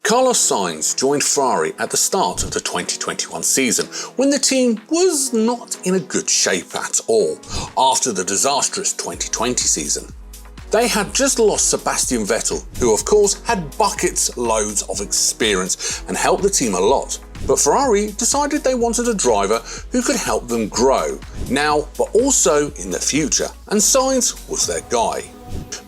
Carlos Sainz joined Ferrari at the start of the 2021 season when the team was not in a good shape at all after the disastrous 2020 season. They had just lost Sebastian Vettel, who of course had buckets loads of experience and helped the team a lot. But Ferrari decided they wanted a driver who could help them grow now but also in the future, and Sainz was their guy.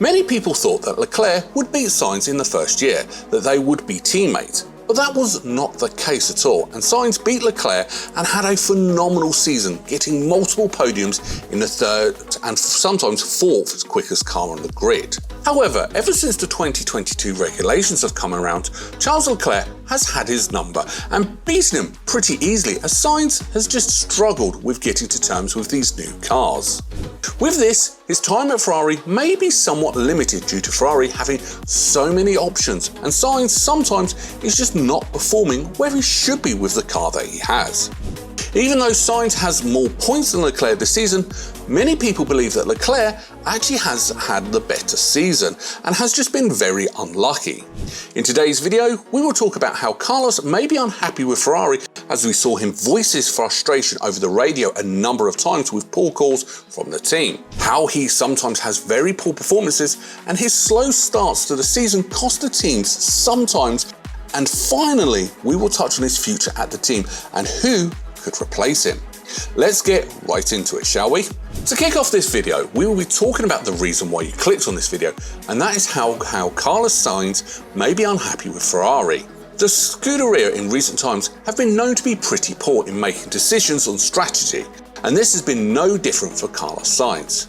Many people thought that Leclerc would beat Sainz in the first year, that they would be teammates. But that was not the case at all, and Sainz beat Leclerc and had a phenomenal season, getting multiple podiums in the third and sometimes fourth quickest car on the grid. However, ever since the 2022 regulations have come around, Charles Leclerc has had his number and beaten him pretty easily, as Sainz has just struggled with getting to terms with these new cars. With this, his time at Ferrari may be somewhat limited due to Ferrari having so many options, and Sainz sometimes is just not performing where he should be with the car that he has. Even though Sainz has more points than Leclerc this season, many people believe that Leclerc actually has had the better season and has just been very unlucky. In today's video, we will talk about how Carlos may be unhappy with Ferrari, as we saw him voice his frustration over the radio a number of times with poor calls from the team, how he sometimes has very poor performances and his slow starts to the season cost the teams sometimes, and finally we will touch on his future at the team and who could replace him. Let's get right into it, shall we? To kick off this video, we will be talking about the reason why you clicked on this video, and that is how Carlos Sainz may be unhappy with Ferrari. The Scuderia in recent times have been known to be pretty poor in making decisions on strategy, and this has been no different for Carlos Sainz.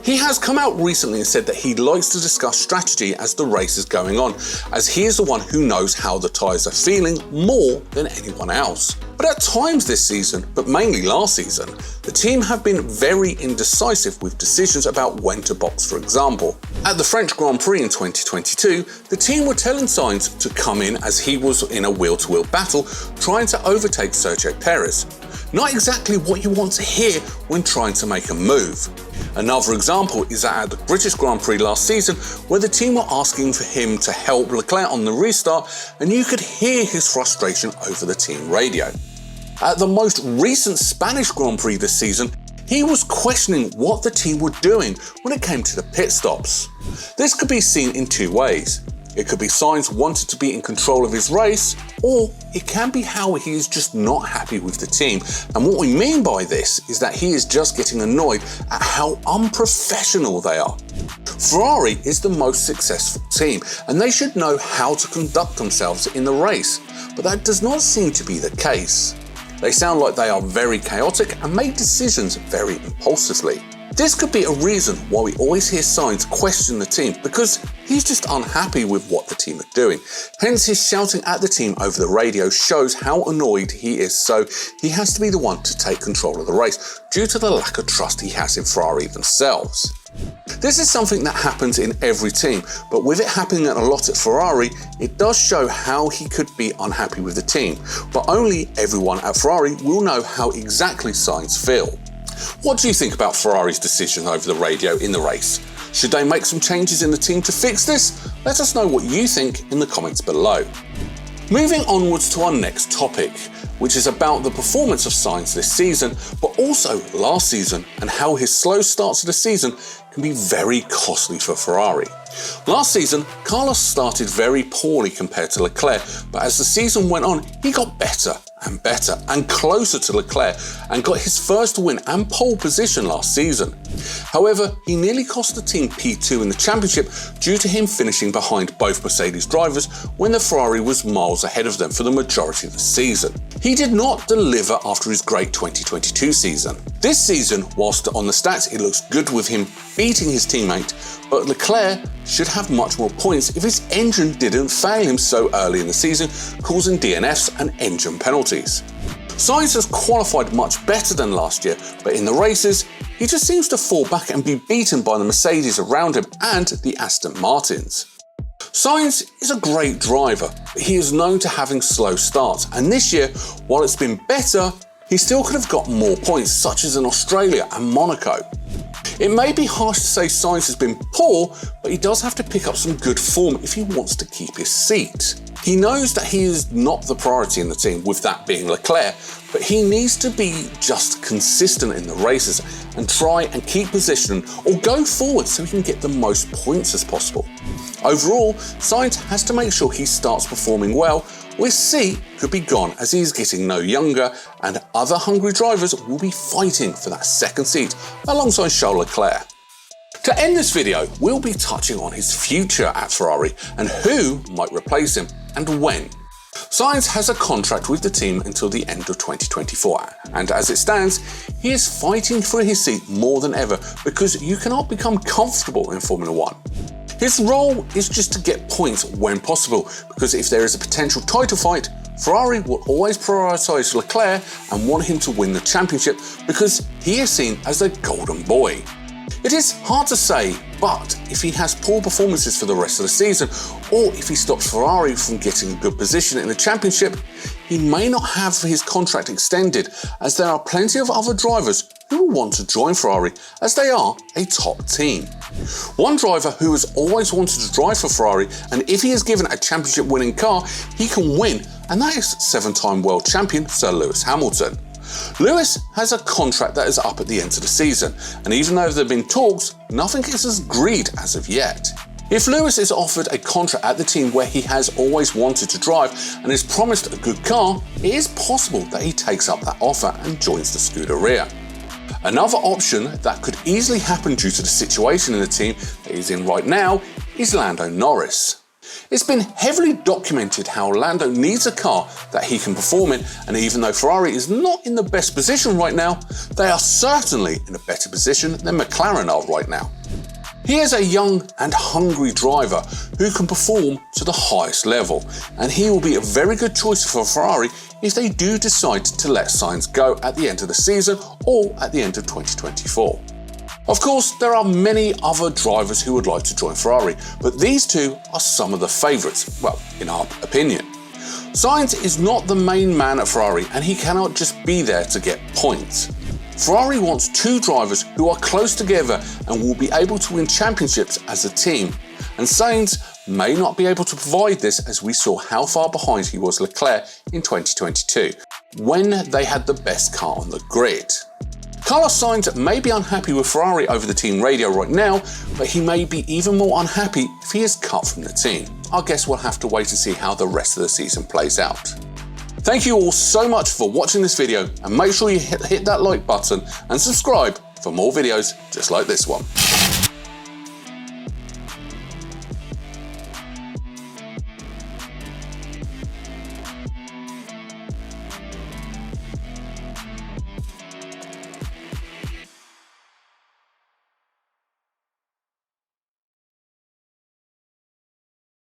He has come out recently and said that he likes to discuss strategy as the race is going on, as he is the one who knows how the tyres are feeling more than anyone else. But at times this season, but mainly last season, the team have been very indecisive with decisions about when to box, for example. At the French Grand Prix in 2022, the team were telling Sainz to come in as he was in a wheel-to-wheel battle trying to overtake Sergio Perez. Not exactly what you want to hear when trying to make a move. Another example is that at the British Grand Prix last season, where the team were asking for him to help Leclerc on the restart, and you could hear his frustration over the team radio. At the most recent Spanish Grand Prix this season, he was questioning what the team were doing when it came to the pit stops. This could be seen in two ways. It could be Sainz wanted to be in control of his race, or it can be how he is just not happy with the team. And what we mean by this is that he is just getting annoyed at how unprofessional they are. Ferrari is the most successful team, and they should know how to conduct themselves in the race, but that does not seem to be the case. They sound like they are very chaotic and make decisions very impulsively. This could be a reason why we always hear Sainz question the team, because he's just unhappy with what the team are doing. Hence his shouting at the team over the radio shows how annoyed he is, so he has to be the one to take control of the race due to the lack of trust he has in Ferrari themselves. This is something that happens in every team, but with it happening a lot at Ferrari, it does show how he could be unhappy with the team, but only everyone at Ferrari will know how exactly Sainz feel. What do you think about Ferrari's decision over the radio in the race? Should they make some changes in the team to fix this? Let us know what you think in the comments below. Moving onwards to our next topic, which is about the performance of Sainz this season, but also last season, and how his slow starts to the season can be very costly for Ferrari. Last season, Carlos started very poorly compared to Leclerc, but as the season went on, he got better and closer to Leclerc and got his first win and pole position last season. However, he nearly cost the team P2 in the championship due to him finishing behind both Mercedes drivers when the Ferrari was miles ahead of them for the majority of the season. He did not deliver after his great 2022 season. This season, whilst on the stats it looks good with him beating his teammate, but Leclerc should have much more points if his engine didn't fail him so early in the season, causing DNFs and engine penalties. Sainz has qualified much better than last year, but in the races, he just seems to fall back and be beaten by the Mercedes around him and the Aston Martins. Sainz is a great driver, but he is known to having slow starts, and this year, while it's been better, he still could have got more points, such as in Australia and Monaco. It may be harsh to say Sainz has been poor, but he does have to pick up some good form if he wants to keep his seat. He knows that he is not the priority in the team, with that being Leclerc, but he needs to be just consistent in the races and try and keep position or go forward so he can get the most points as possible. Overall, Sainz has to make sure he starts performing well, or his seat could be gone as he is getting no younger, and other hungry drivers will be fighting for that second seat alongside Charles Leclerc. To end this video, we'll be touching on his future at Ferrari and who might replace him and when. Sainz has a contract with the team until the end of 2024, and as it stands, he is fighting for his seat more than ever because you cannot become comfortable in Formula 1. His role is just to get points when possible, because if there is a potential title fight, Ferrari will always prioritise Leclerc and want him to win the championship because he is seen as the golden boy. It is hard to say, but if he has poor performances for the rest of the season, or if he stops Ferrari from getting a good position in the championship, he may not have his contract extended, as there are plenty of other drivers who will want to join Ferrari as they are a top team. One driver who has always wanted to drive for Ferrari, and if he is given a championship winning car, he can win, and that is 7-time world champion Sir Lewis Hamilton. Lewis has a contract that is up at the end of the season, and even though there have been talks, nothing is agreed as of yet. If Lewis is offered a contract at the team where he has always wanted to drive and is promised a good car, it is possible that he takes up that offer and joins the Scuderia. Another option that could easily happen due to the situation in the team that he's in right now is Lando Norris. It's been heavily documented how Lando needs a car that he can perform in, and even though Ferrari is not in the best position right now, they are certainly in a better position than McLaren are right now. He is a young and hungry driver who can perform to the highest level, and he will be a very good choice for Ferrari if they do decide to let Sainz go at the end of the season or at the end of 2024. Of course, there are many other drivers who would like to join Ferrari, but these two are some of the favourites, well, in our opinion. Sainz is not the main man at Ferrari, and he cannot just be there to get points. Ferrari wants two drivers who are close together and will be able to win championships as a team, and Sainz may not be able to provide this, as we saw how far behind he was Leclerc in 2022, when they had the best car on the grid. Carlos Sainz may be unhappy with Ferrari over the team radio right now, but he may be even more unhappy if he is cut from the team. I guess we'll have to wait to see how the rest of the season plays out. Thank you all so much for watching this video, and make sure you hit that like button and subscribe for more videos just like this one.